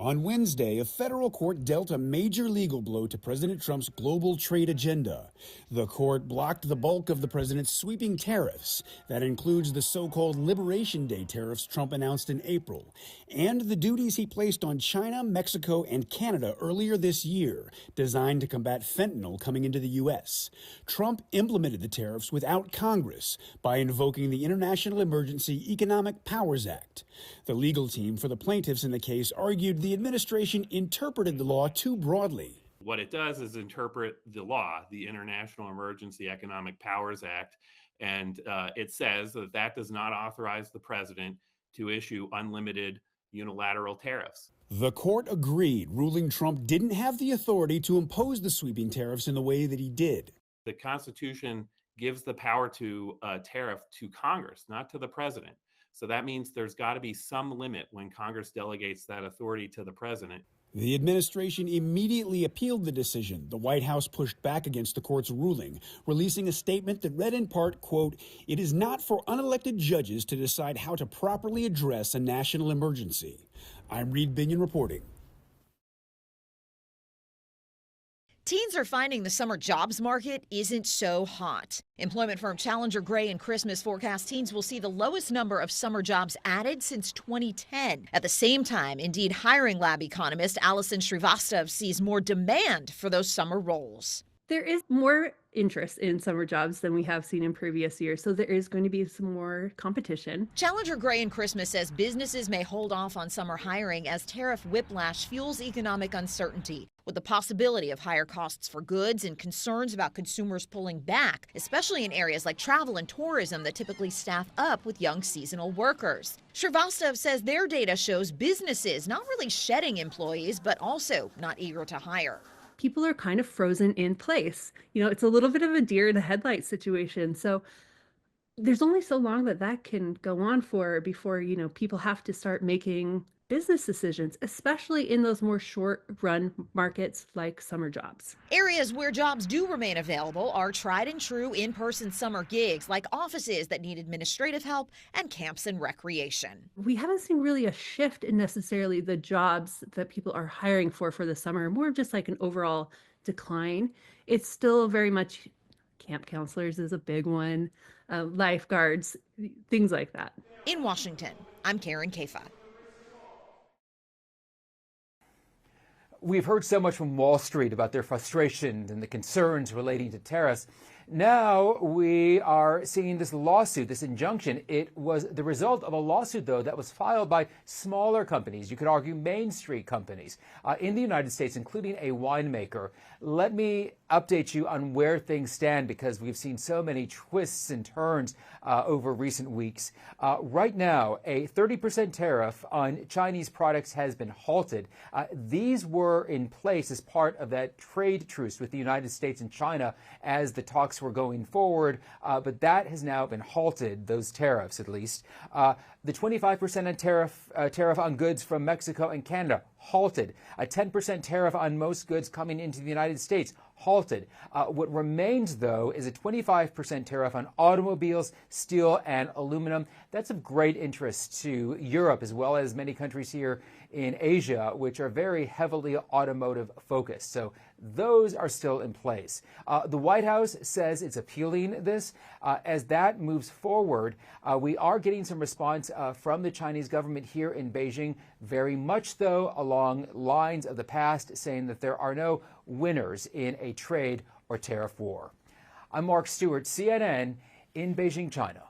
On Wednesday, a federal court dealt a major legal blow to President Trump's global trade agenda. The court blocked the bulk of the president's sweeping tariffs. That includes the so-called Liberation Day tariffs Trump announced in April, and the duties he placed on China, Mexico, and Canada earlier this year, designed to combat fentanyl coming into the U.S. Trump implemented the tariffs without Congress by invoking the International Emergency Economic Powers Act. The legal team for the plaintiffs in the case argued the administration interpreted the law too broadly. What it does is interpret the law, the International Emergency Economic Powers Act, and it says that that does not authorize the president to issue unlimited unilateral tariffs. The court agreed, ruling Trump didn't have the authority to impose the sweeping tariffs in the way that he did. The Constitution gives the power to tariff to Congress, not to the president. So that means there's got to be some limit when Congress delegates that authority to the president. The administration immediately appealed the decision. The White House pushed back against the court's ruling, releasing a statement that read in part, quote, "It is not for unelected judges to decide how to properly address a national emergency." I'm Reed Binion reporting. Teens are finding the summer jobs market isn't so hot. Employment firm Challenger Gray and Christmas forecast teens will see the lowest number of summer jobs added since 2010. At the same time, Indeed hiring lab economist Allison Srivastav sees more demand for those summer roles. There is more interest in summer jobs than we have seen in previous years, so there is going to be some more competition. Challenger Gray and Christmas says businesses may hold off on summer hiring as tariff whiplash fuels economic uncertainty, with the possibility of higher costs for goods and concerns about consumers pulling back, especially in areas like travel and tourism that typically staff up with young seasonal workers. Srivastav says their data shows businesses not really shedding employees, but also not eager to hire. People are kind of frozen in place. You know, it's a little bit of a deer in the headlights situation. So there's only so long that can go on for before, people have to start making business decisions, especially in those more short-run markets like summer jobs. Areas where jobs do remain available are tried and true in-person summer gigs like offices that need administrative help and camps and recreation. We haven't seen really a shift in necessarily the jobs that people are hiring for the summer, more of just like an overall decline. It's still very much camp counselors is a big one, lifeguards, things like that. In Washington, I'm Karen Kafa. We've heard so much from Wall Street about their frustration and the concerns relating to tariffs. Now we are seeing this lawsuit, this injunction. It was the result of a lawsuit, though, that was filed by smaller companies, you could argue Main Street companies, in the United States, including a winemaker. Let me update you on where things stand because we've seen so many twists and turns over recent weeks. Right now, a 30% tariff on Chinese products has been halted. These were in place as part of that trade truce with the United States and China as the talks were going forward, but that has now been halted, those tariffs at least. The 25% tariff on goods from Mexico and Canada, halted. A 10% tariff on most goods coming into the United States, halted. What remains, though, is a 25% tariff on automobiles, steel, and aluminum. That's of great interest to Europe, as well as many countries here in Asia, which are very heavily automotive focused. So those are still in place. The White House says it's appealing this. As that moves forward, we are getting some response from the Chinese government here in Beijing, very much, though, along lines of the past, saying that there are no winners in a trade or tariff war. I'm Mark Stewart, CNN, in Beijing, China.